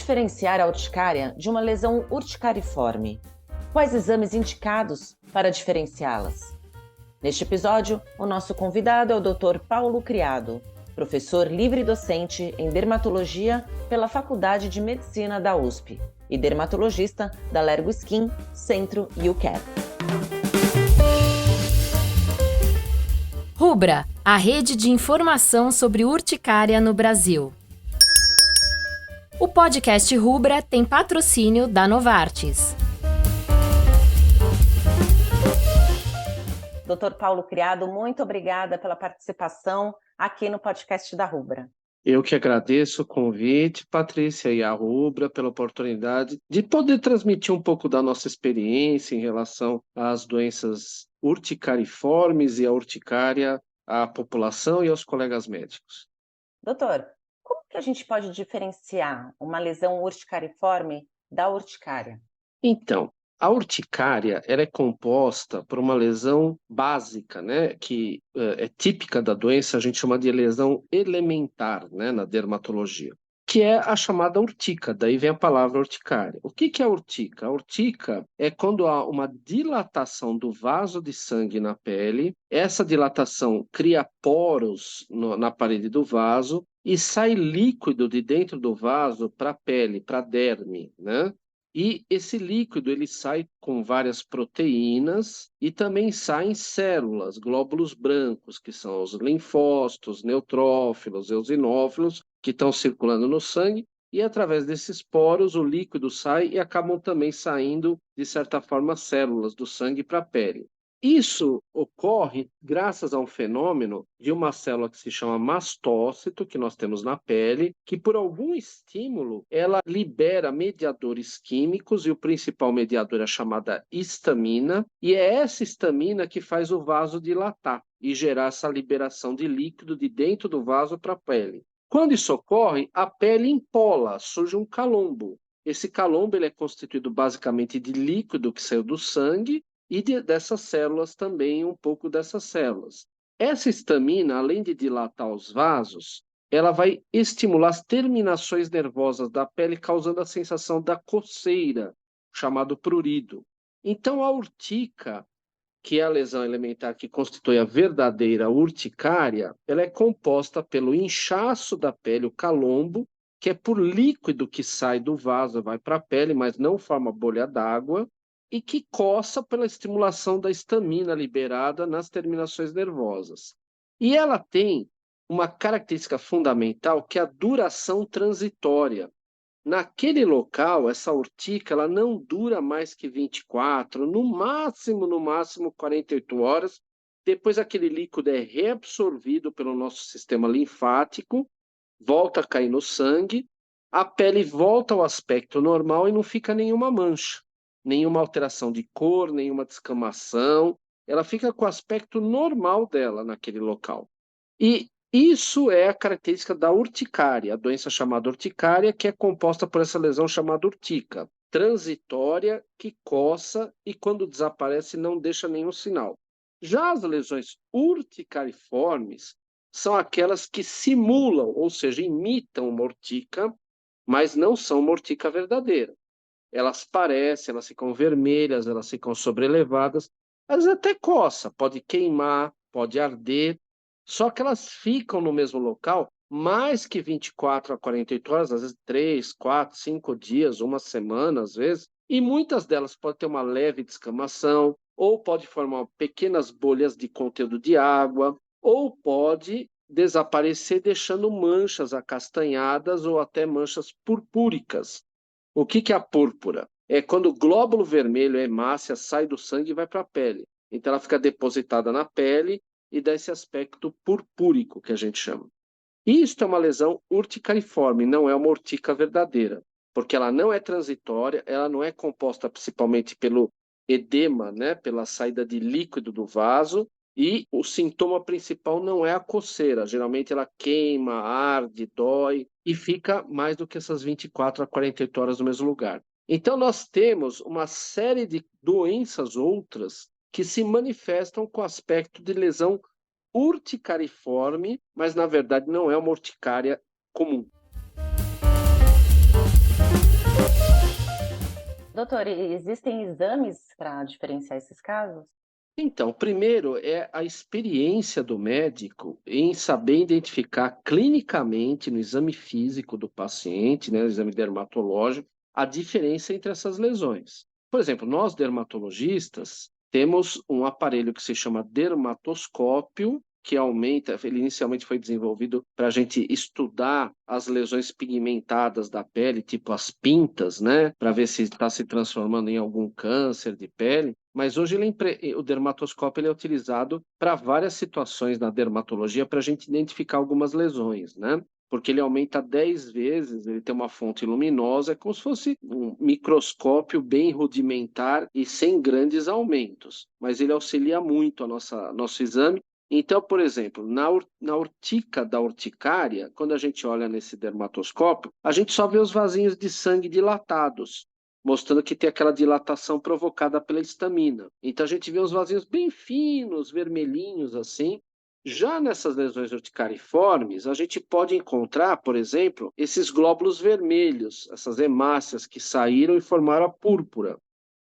diferenciar a urticária de uma lesão urticariforme? Quais exames indicados para diferenciá-las? Neste episódio, o nosso convidado é o Dr. Paulo Criado, professor livre-docente em dermatologia pela Faculdade de Medicina da USP e dermatologista da Lergo Skin, Centro e UCAP. Rubra, a rede de informação sobre urticária no Brasil. O podcast Rubra tem patrocínio da Novartis. Dr. Paulo Criado, muito obrigada pela participação aqui no podcast da Rubra. Eu que agradeço o convite, Patrícia, e a Rubra pela oportunidade de poder transmitir um pouco da nossa experiência em relação às doenças urticariformes e a urticária à população e aos colegas médicos. Doutor, como que a gente pode diferenciar uma lesão urticariforme da urticária? Então, a urticária ela é composta por uma lesão básica, né, que é típica da doença, a gente chama de lesão elementar, né, na dermatologia, que é a chamada urtica, daí vem a palavra urticária. O que é a urtica? A urtica é quando há uma dilatação do vaso de sangue na pele, essa dilatação cria poros na parede do vaso e sai líquido de dentro do vaso para a pele, para a derme, né? E esse líquido ele sai com várias proteínas e também saem células, glóbulos brancos, que são os linfócitos, neutrófilos, eosinófilos, que estão circulando no sangue, e através desses poros o líquido sai e acabam também saindo, de certa forma, células do sangue para a pele. Isso ocorre graças a um fenômeno de uma célula que se chama mastócito, que nós temos na pele, que por algum estímulo ela libera mediadores químicos, e o principal mediador é a chamada histamina, e é essa histamina que faz o vaso dilatar e gerar essa liberação de líquido de dentro do vaso para a pele. Quando isso ocorre, a pele empola, surge um calombo. Esse calombo ele é constituído basicamente de líquido que saiu do sangue, e dessas células também, um pouco dessas células. Essa histamina, além de dilatar os vasos, ela vai estimular as terminações nervosas da pele, causando a sensação da coceira, chamado prurido. Então, a urtica, que é a lesão elementar que constitui a verdadeira urticária, ela é composta pelo inchaço da pele, o calombo, que é por líquido que sai do vaso, vai para a pele, mas não forma bolha d'água, e que coça pela estimulação da histamina liberada nas terminações nervosas. E ela tem uma característica fundamental, que é a duração transitória. Naquele local, essa urtica ela não dura mais que 24, no máximo 48 horas. Depois aquele líquido é reabsorvido pelo nosso sistema linfático, volta a cair no sangue, a pele volta ao aspecto normal e não fica nenhuma mancha, nenhuma alteração de cor, nenhuma descamação, ela fica com o aspecto normal dela naquele local. E isso é a característica da urticária, a doença chamada urticária, que é composta por essa lesão chamada urtica, transitória, que coça e quando desaparece não deixa nenhum sinal. Já as lesões urticariformes são aquelas que simulam, ou seja, imitam uma urtica, mas não são uma urtica verdadeira. Elas parecem, elas ficam vermelhas, elas ficam sobrelevadas, elas até coça, pode queimar, pode arder, só que elas ficam no mesmo local mais que 24 a 48 horas, às vezes 3, 4, 5 dias, uma semana, às vezes, e muitas delas podem ter uma leve descamação, ou pode formar pequenas bolhas de conteúdo de água, ou pode desaparecer deixando manchas acastanhadas ou até manchas purpúricas. O que é a púrpura? É quando o glóbulo vermelho, a hemácia, sai do sangue e vai para a pele. Então ela fica depositada na pele e dá esse aspecto purpúrico que a gente chama. Isto é uma lesão urticariforme, não é uma urtica verdadeira, porque ela não é transitória, ela não é composta principalmente pelo edema, né, pela saída de líquido do vaso, e o sintoma principal não é a coceira. Geralmente ela queima, arde, dói e fica mais do que essas 24 a 48 horas no mesmo lugar. Então nós temos uma série de doenças outras que se manifestam com aspecto de lesão urticariforme, mas na verdade não é uma urticária comum. Doutor, e existem exames para diferenciar esses casos? Então, primeiro é a experiência do médico em saber identificar clinicamente no exame físico do paciente, né, no exame dermatológico, a diferença entre essas lesões. Por exemplo, nós dermatologistas temos um aparelho que se chama dermatoscópio, que aumenta, ele inicialmente foi desenvolvido para a gente estudar as lesões pigmentadas da pele, tipo as pintas, né, para ver se está se transformando em algum câncer de pele. Mas hoje o dermatoscópio ele é utilizado para várias situações na dermatologia para a gente identificar algumas lesões, né? Porque ele aumenta 10 vezes, ele tem uma fonte luminosa, é como se fosse um microscópio bem rudimentar e sem grandes aumentos. Mas ele auxilia muito a nosso exame. Então, por exemplo, na urtica da urticária, quando a gente olha nesse dermatoscópio, a gente só vê os vasinhos de sangue dilatados, mostrando que tem aquela dilatação provocada pela histamina. Então a gente vê uns vasinhos bem finos, vermelhinhos assim. Já nessas lesões urticariformes, a gente pode encontrar, por exemplo, esses glóbulos vermelhos, essas hemácias que saíram e formaram a púrpura.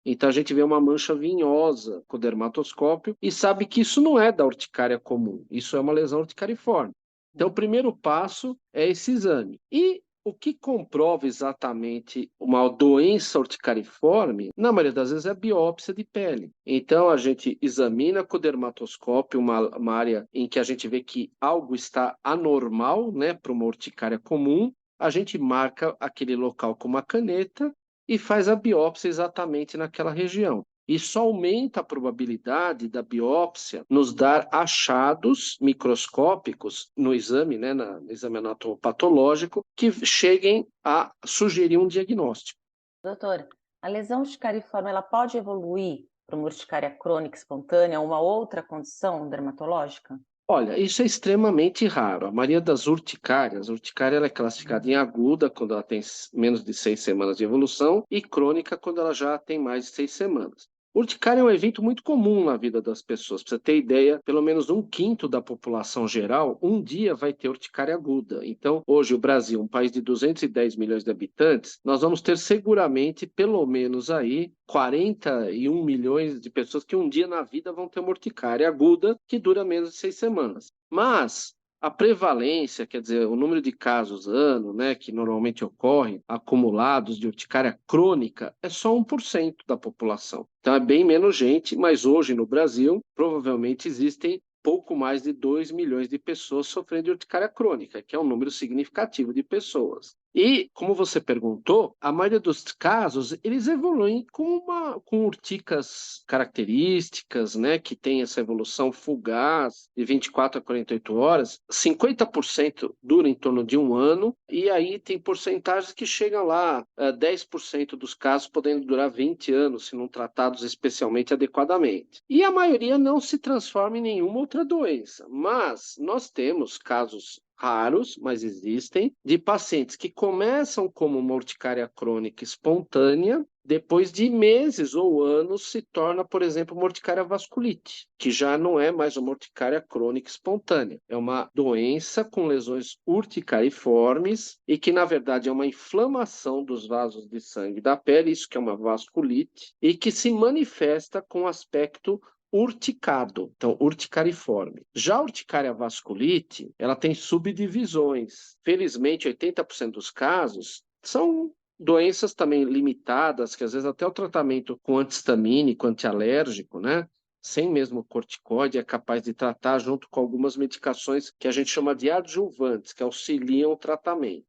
Então a gente vê uma mancha vinhosa com o dermatoscópio e sabe que isso não é da urticária comum, isso é uma lesão urticariforme. Então o primeiro passo é esse exame. E o que comprova exatamente uma doença urticariforme, na maioria das vezes, é a biópsia de pele. Então a gente examina com o dermatoscópio uma área em que a gente vê que algo está anormal, né, para uma urticária comum, a gente marca aquele local com uma caneta e faz a biópsia exatamente naquela região. Isso aumenta a probabilidade da biópsia nos dar achados microscópicos no exame, né, no exame anatomopatológico, que cheguem a sugerir um diagnóstico. Doutor, a lesão urticariforme ela pode evoluir para uma urticária crônica espontânea ou uma outra condição dermatológica? Olha, isso é extremamente raro. A maioria das urticárias, a urticária ela é classificada em aguda, quando ela tem menos de 6 semanas de evolução, e crônica, quando ela já tem mais de 6 semanas. Urticária é um evento muito comum na vida das pessoas. Para você ter ideia, pelo menos 1/5 da população geral, um dia vai ter urticária aguda. Então, hoje, o Brasil, um país de 210 milhões de habitantes, nós vamos ter seguramente, pelo menos aí, 41 milhões de pessoas que um dia na vida vão ter uma urticária aguda que dura menos de 6 semanas. Mas a prevalência, quer dizer, o número de casos ano, né, que normalmente ocorrem, acumulados de urticária crônica, é só 1% da população. Então é bem menos gente, mas hoje no Brasil, provavelmente existem pouco mais de 2 milhões de pessoas sofrendo de urticária crônica, que é um número significativo de pessoas. E, como você perguntou, a maioria dos casos, eles evoluem com urticas características, né, que tem essa evolução fugaz de 24 a 48 horas. 50% dura em torno de um ano, e aí tem porcentagens que chegam lá, 10% dos casos podendo durar 20 anos, se não tratados especialmente adequadamente. E a maioria não se transforma em nenhuma outra doença, mas nós temos casos raros, mas existem, de pacientes que começam como uma urticária crônica espontânea, depois de meses ou anos se torna, por exemplo, uma urticária vasculite, que já não é mais uma urticária crônica espontânea. É uma doença com lesões urticariformes e que, na verdade, é uma inflamação dos vasos de sangue da pele, isso que é uma vasculite, e que se manifesta com aspecto urticado, então urticariforme. Já a urticária vasculite, ela tem subdivisões. Felizmente, 80% dos casos são doenças também limitadas, que às vezes até o tratamento com antihistamínico, antialérgico, né? Sem mesmo corticoide, é capaz de tratar junto com algumas medicações que a gente chama de adjuvantes, que auxiliam o tratamento.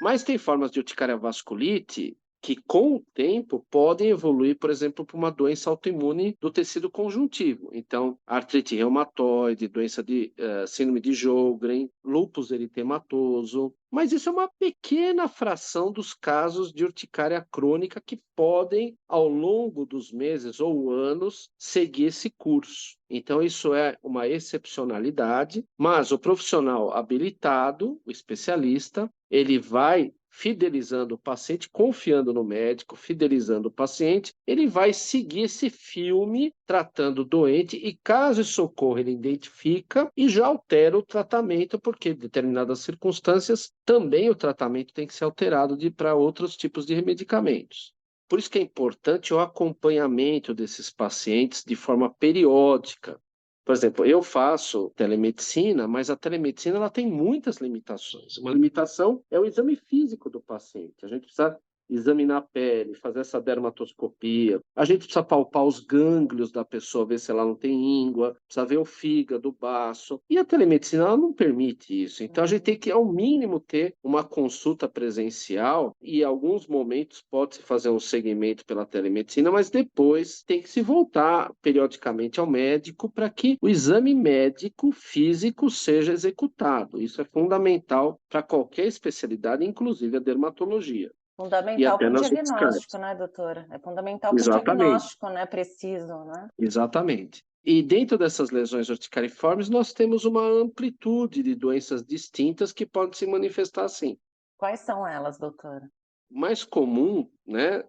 Mas tem formas de urticária vasculite que, com o tempo, podem evoluir, por exemplo, para uma doença autoimune do tecido conjuntivo. Então, artrite reumatoide, doença de síndrome de Sjögren, lúpus eritematoso. Mas isso é uma pequena fração dos casos de urticária crônica que podem, ao longo dos meses ou anos, seguir esse curso. Então, isso é uma excepcionalidade, mas o profissional habilitado, o especialista, ele vai fidelizando o paciente, confiando no médico, fidelizando o paciente, ele vai seguir esse filme tratando o doente e, caso isso ocorra, ele identifica e já altera o tratamento, porque em determinadas circunstâncias também o tratamento tem que ser alterado para outros tipos de medicamentos. Por isso que é importante o acompanhamento desses pacientes de forma periódica. Por exemplo, eu faço telemedicina, mas a telemedicina ela tem muitas limitações. Uma limitação é o exame físico do paciente. A gente precisa examinar a pele, fazer essa dermatoscopia. A gente precisa palpar os gânglios da pessoa, ver se ela não tem íngua, precisa ver o fígado, o baço. E a telemedicina ela não permite isso. Então a gente tem que, ao mínimo, ter uma consulta presencial e, em alguns momentos, pode-se fazer um segmento pela telemedicina, mas depois tem que se voltar periodicamente ao médico para que o exame médico físico seja executado. Isso é fundamental para qualquer especialidade, inclusive a dermatologia. E Fundamental até para o nas diagnóstico, urticárias. né, doutora? É fundamental para o Exatamente, diagnóstico, né, preciso, né? exatamente. E dentro dessas lesões urticariformes, nós temos uma amplitude de doenças distintas que podem se manifestar assim. Quais são elas, doutora? O mais comum, né,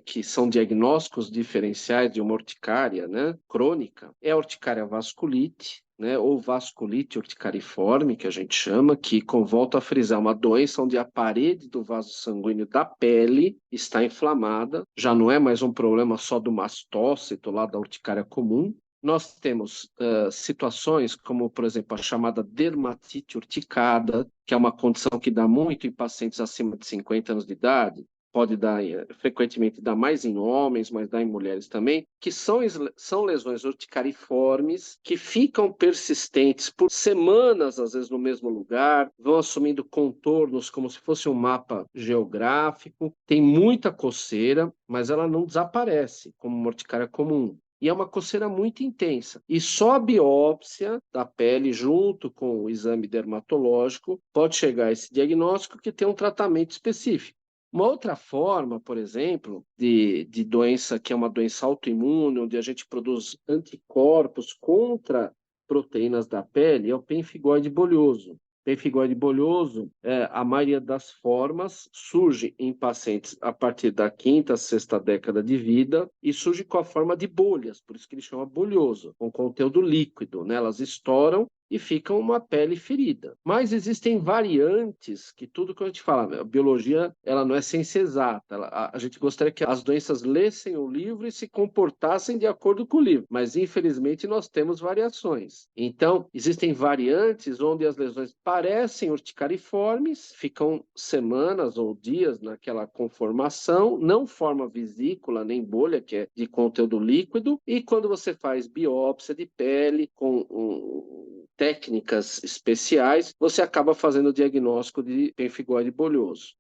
que são diagnósticos diferenciais de uma urticária, né, crônica, é a urticária vasculite, né, ou vasculite urticariforme, que a gente chama, que, com volta a frisar, uma doença onde a parede do vaso sanguíneo da pele está inflamada, já não é mais um problema só do mastócito lá da urticária comum. Nós temos situações como, por exemplo, a chamada dermatite urticada, que é uma condição que dá muito em pacientes acima de 50 anos de idade, pode dar, frequentemente dá mais em homens, mas dá em mulheres também, que são lesões urticariformes que ficam persistentes por semanas, às vezes no mesmo lugar, vão assumindo contornos como se fosse um mapa geográfico, tem muita coceira, mas ela não desaparece como uma urticária comum. E é uma coceira muito intensa. E só a biópsia da pele, junto com o exame dermatológico, pode chegar a esse diagnóstico que tem um tratamento específico. Uma outra forma, por exemplo, de doença que é uma doença autoimune, onde a gente produz anticorpos contra proteínas da pele, é o pemphigoide bolhoso. Pemphigoide bolhoso, a maioria das formas surge em pacientes a partir da quinta, sexta década de vida e surge com a forma de bolhas, por isso que ele chama bolhoso, com conteúdo líquido, né? Elas estouram e ficam uma pele ferida. Mas existem variantes que tudo que a gente fala, a biologia, ela não é ciência exata. A gente gostaria que as doenças lessem o livro e se comportassem de acordo com o livro, mas infelizmente nós temos variações. Então, existem variantes onde as lesões parecem urticariformes, ficam semanas ou dias naquela conformação, não forma vesícula nem bolha, que é de conteúdo líquido, e quando você faz biópsia de pele com técnicas especiais, você acaba fazendo o diagnóstico de pemphigoide bolhoso.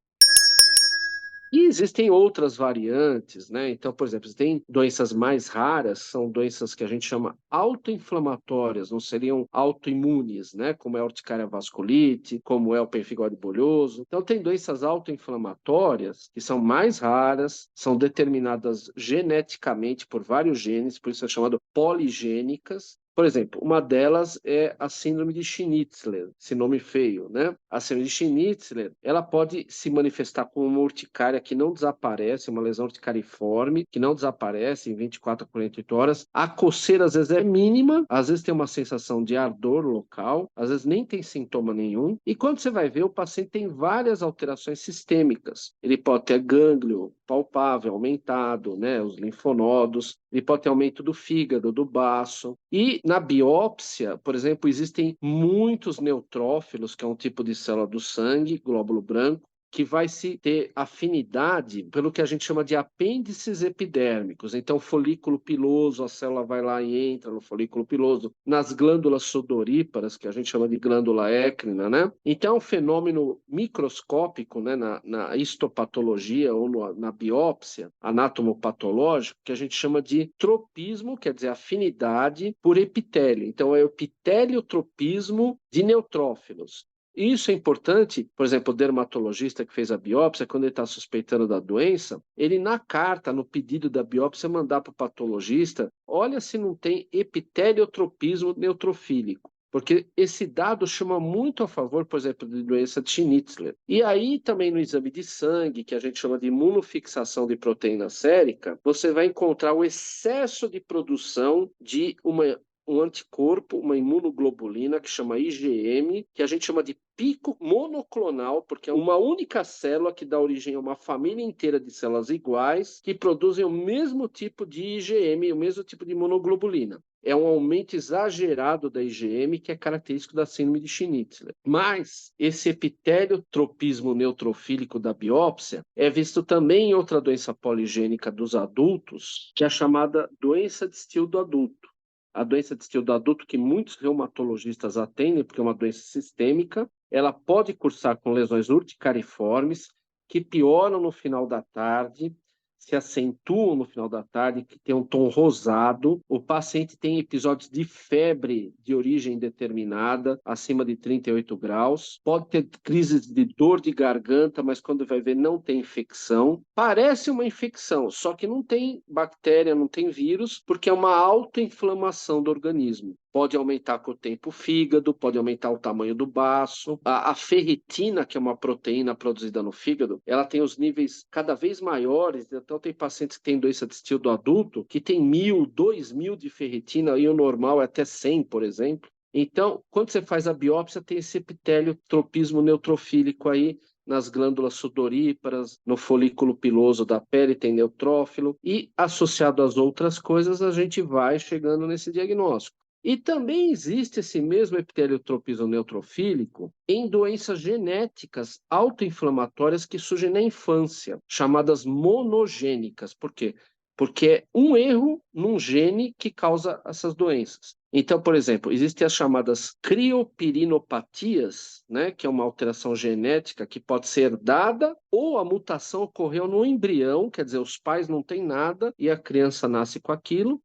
E existem outras variantes, né? Então, por exemplo, tem doenças mais raras, são doenças que a gente chama autoinflamatórias, não seriam autoimunes, né? Como é a urticária vasculite, como é o pemphigoide bolhoso. Então, tem doenças autoinflamatórias que são mais raras, são determinadas geneticamente por vários genes, por isso é chamado poligênicas. Por exemplo, uma delas é a síndrome de Schnitzler, esse nome feio, né? A síndrome de Schnitzler, ela pode se manifestar como uma urticária que não desaparece, uma lesão urticariforme, que não desaparece em 24 a 48 horas. A coceira, às vezes, é mínima, às vezes tem uma sensação de ardor local, às vezes nem tem sintoma nenhum. E quando você vai ver, o paciente tem várias alterações sistêmicas. Ele pode ter gânglio palpável, aumentado, né? Os linfonodos, ele pode ter aumento do fígado, do baço. E na biópsia, por exemplo, existem muitos neutrófilos, que é um tipo de célula do sangue, glóbulo branco, que vai se ter afinidade pelo que a gente chama de apêndices epidérmicos. Então, folículo piloso, a célula vai lá e entra no folículo piloso, nas glândulas sudoríparas, que a gente chama de glândula écrina, né? Então, é um fenômeno microscópico, né, na histopatologia ou na biópsia anatomopatológico, que a gente chama de tropismo, quer dizer, afinidade por epitélio. Então, é o epitéliotropismo de neutrófilos. Isso é importante, por exemplo, o dermatologista que fez a biópsia, quando ele está suspeitando da doença, ele na carta, no pedido da biópsia, mandar para o patologista, olha se não tem epiteliotropismo neutrofílico, porque esse dado chama muito a favor, por exemplo, de doença de Schnitzler. E aí também no exame de sangue, que a gente chama de imunofixação de proteína sérica, você vai encontrar o excesso de produção de uma um anticorpo, uma imunoglobulina que chama IgM, que a gente chama de pico monoclonal, porque é uma única célula que dá origem a uma família inteira de células iguais que produzem o mesmo tipo de IgM, o mesmo tipo de imunoglobulina. É um aumento exagerado da IgM, que é característico da síndrome de Schnitzler. Mas esse epitélio tropismo neutrofílico da biópsia é visto também em outra doença poligênica dos adultos, que é a chamada doença de Still do adulto. A doença de Still do adulto, que muitos reumatologistas atendem, porque é uma doença sistêmica, ela pode cursar com lesões urticariformes, que pioram no final da tarde, se acentuam no final da tarde, que tem um tom rosado. O paciente tem episódios de febre de origem determinada, acima de 38 graus. Pode ter crises de dor de garganta, mas quando vai ver não tem infecção. Parece uma infecção, só que não tem bactéria, não tem vírus, porque é uma autoinflamação do organismo. Pode aumentar com o tempo o fígado, pode aumentar o tamanho do baço. A ferritina, que é uma proteína produzida no fígado, ela tem os níveis cada vez maiores. Então, tem pacientes que têm doença de Still do adulto que tem 1.000, 2.000 de ferritina, e o normal é até 100, por exemplo. Então, quando você faz a biópsia, tem esse epitélio tropismo neutrofílico aí, nas glândulas sudoríparas, no folículo piloso da pele, tem neutrófilo, e associado às outras coisas, a gente vai chegando nesse diagnóstico. E também existe esse mesmo epitélio tropismo neutrofílico em doenças genéticas autoinflamatórias que surgem na infância, chamadas monogênicas. Por quê? Porque é um erro num gene que causa essas doenças. Então, por exemplo, existem as chamadas criopirinopatias, né, que é uma alteração genética que pode ser herdada, ou a mutação ocorreu no embrião, quer dizer, os pais não têm nada e a criança nasce com aquilo,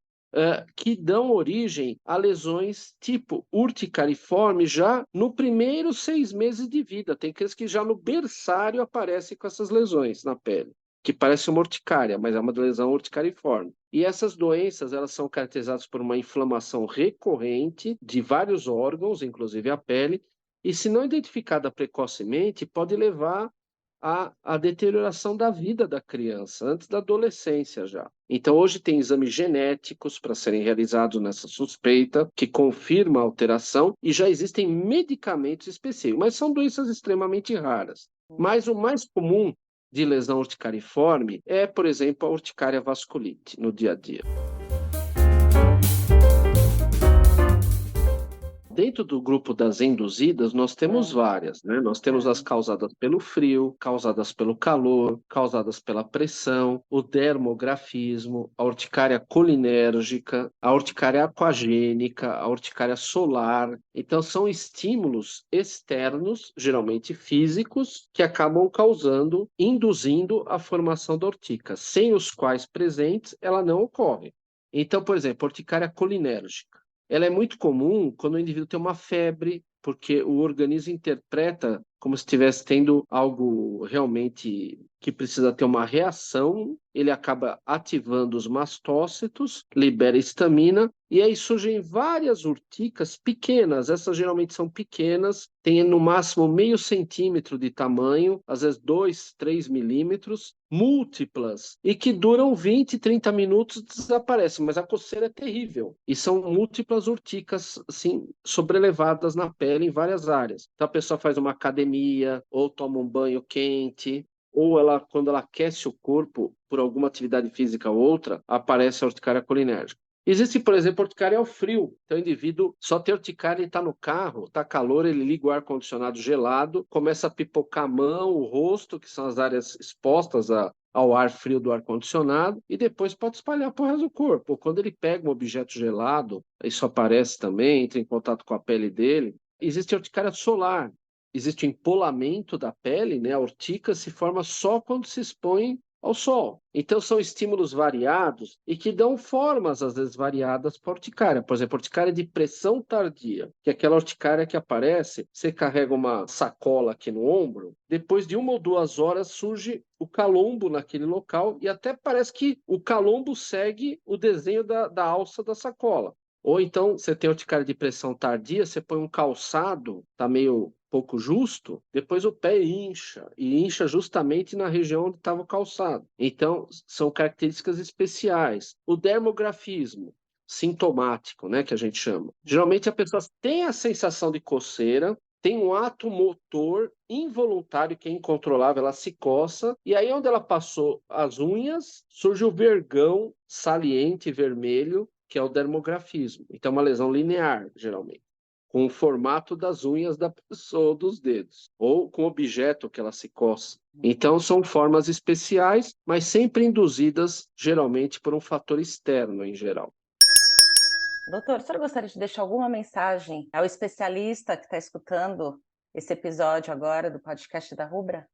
que dão origem a lesões tipo urticariforme já no primeiros 6 meses de vida. Tem crianças que já no berçário aparecem com essas lesões na pele, que parece uma urticária, mas é uma lesão urticariforme. E essas doenças, elas são caracterizadas por uma inflamação recorrente de vários órgãos, inclusive a pele, e se não identificada precocemente, pode levar a deterioração da vida da criança, antes da adolescência já. Então, hoje tem exames genéticos para serem realizados nessa suspeita, que confirma a alteração, e já existem medicamentos específicos, mas são doenças extremamente raras. Mas o mais comum de lesão urticariforme é, por exemplo, a urticária vasculite no dia a dia. Dentro do grupo das induzidas, nós temos várias, né? Nós temos as causadas pelo frio, causadas pelo calor, causadas pela pressão, o dermografismo, a urticária colinérgica, a urticária aquagênica, a urticária solar. Então, são estímulos externos, geralmente físicos, que acabam causando, induzindo a formação da urtica, sem os quais presentes ela não ocorre. Então, por exemplo, a urticária colinérgica. Ela é muito comum quando o indivíduo tem uma febre, porque o organismo interpreta como se estivesse tendo algo realmente que precisa ter uma reação, ele acaba ativando os mastócitos, libera histamina, e aí surgem várias urticas pequenas. Essas geralmente são pequenas, têm no máximo meio centímetro de tamanho, às vezes 2, 3 milímetros, múltiplas, e que duram 20, 30 minutos e desaparecem, mas a coceira é terrível. E são múltiplas urticas, assim, sobrelevadas na pele em várias áreas. Então a pessoa faz uma academia, ou toma um banho quente, ou ela, quando ela aquece o corpo por alguma atividade física ou outra, aparece a urticária colinérgica. Existe, por exemplo, urticária ao frio. Então, o indivíduo só tem urticária, ele está no carro, está calor, ele liga o ar-condicionado gelado, começa a pipocar a mão, o rosto, que são as áreas expostas ao ar frio do ar-condicionado, e depois pode espalhar para o resto do corpo. Ou quando ele pega um objeto gelado, isso aparece também, entra em contato com a pele dele. Existe a urticária solar. Existe o empolamento da pele, né? A urtica se forma só quando se expõe ao sol. Então, são estímulos variados e que dão formas, às vezes, variadas para a urticária. Por exemplo, a urticária de pressão tardia, que é aquela urticária que aparece, você carrega uma sacola aqui no ombro, depois de 1 ou 2 horas surge o calombo naquele local e até parece que o calombo segue o desenho da alça da sacola. Ou então, você tem urticária de pressão tardia, você põe um calçado, está meio pouco justo, depois o pé incha, e incha justamente na região onde estava o calçado. Então, são características especiais. O dermografismo. sintomático, né, que a gente chama. Geralmente a pessoa tem a sensação de coceira, tem um ato motor involuntário que é incontrolável, ela se coça, e aí onde ela passou as unhas, surge o vergão saliente vermelho, que é o dermografismo. Então, é uma lesão linear, geralmente, com o formato das unhas da pessoa, dos dedos, ou com o objeto que ela se coça. Então, são formas especiais, mas sempre induzidas, geralmente, por um fator externo, em geral. Doutor, o senhor gostaria de deixar alguma mensagem ao especialista que está escutando esse episódio agora do podcast da Rubra?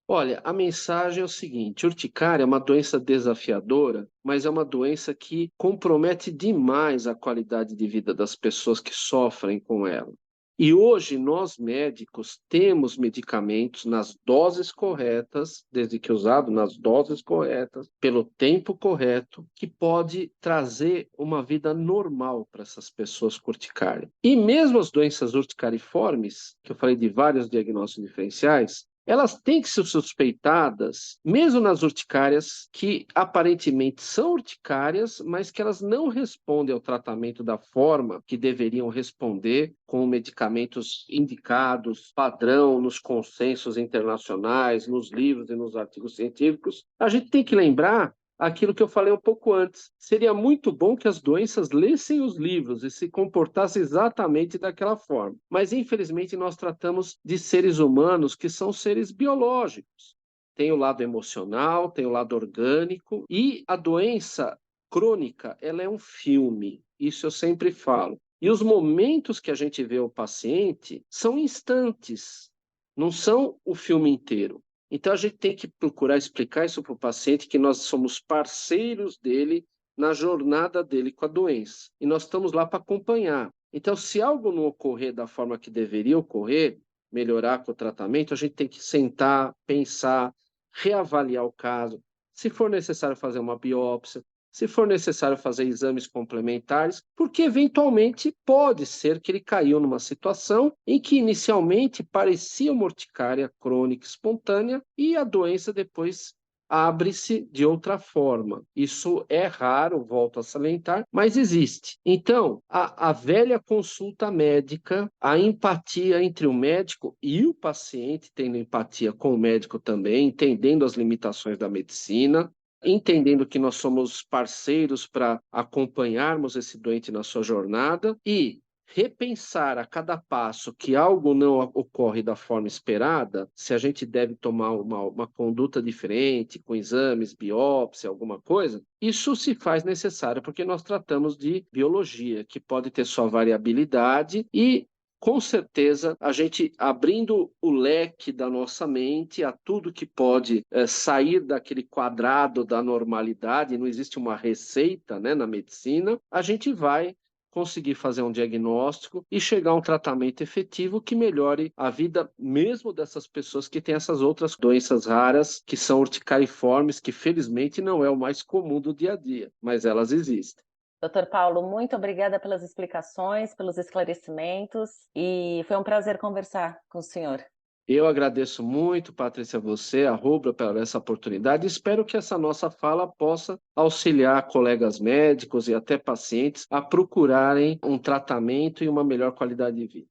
Olha, a mensagem é o seguinte: urticária é uma doença desafiadora, mas é uma doença que compromete demais a qualidade de vida das pessoas que sofrem com ela. E hoje nós médicos temos medicamentos nas doses corretas, desde que usado nas doses corretas, pelo tempo correto, que pode trazer uma vida normal para essas pessoas com urticária. E mesmo as doenças urticariformes, que eu falei de vários diagnósticos diferenciais, elas têm que ser suspeitadas, mesmo nas urticárias, que aparentemente são urticárias, mas que elas não respondem ao tratamento da forma que deveriam responder, com medicamentos indicados, padrão, nos consensos internacionais, nos livros e nos artigos científicos. A gente tem que lembrar aquilo que eu falei um pouco antes. Seria muito bom que as doenças lessem os livros e se comportassem exatamente daquela forma. Mas, infelizmente, nós tratamos de seres humanos que são seres biológicos. Tem o lado emocional, tem o lado orgânico, e a doença crônica, ela é um filme. Isso eu sempre falo. E os momentos que a gente vê o paciente são instantes, não são o filme inteiro. Então, a gente tem que procurar explicar isso para o paciente, que nós somos parceiros dele na jornada dele com a doença. E nós estamos lá para acompanhar. Então, se algo não ocorrer da forma que deveria ocorrer, melhorar com o tratamento, a gente tem que sentar, pensar, reavaliar o caso. Se for necessário fazer uma biópsia, se for necessário fazer exames complementares, porque eventualmente pode ser que ele caiu numa situação em que inicialmente parecia uma urticária crônica espontânea e a doença depois abre-se de outra forma. Isso é raro, volto a salientar, mas existe. Então, a velha consulta médica, a empatia entre o médico e o paciente, tendo empatia com o médico também, entendendo as limitações da medicina, entendendo que nós somos parceiros para acompanharmos esse doente na sua jornada e repensar a cada passo que algo não ocorre da forma esperada, se a gente deve tomar uma conduta diferente, com exames, biópsia, alguma coisa, isso se faz necessário porque nós tratamos de biologia, que pode ter sua variabilidade e com certeza, a gente abrindo o leque da nossa mente a tudo que pode sair daquele quadrado da normalidade, não existe uma receita, né, na medicina, a gente vai conseguir fazer um diagnóstico e chegar a um tratamento efetivo que melhore a vida mesmo dessas pessoas que têm essas outras doenças raras, que são urticariformes, que felizmente não é o mais comum do dia a dia, mas elas existem. Doutor Paulo, muito obrigada pelas explicações, pelos esclarecimentos e foi um prazer conversar com o senhor. Eu agradeço muito, Patrícia, você, a Rubra, pela essa oportunidade. Espero que essa nossa fala possa auxiliar colegas médicos e até pacientes a procurarem um tratamento e uma melhor qualidade de vida.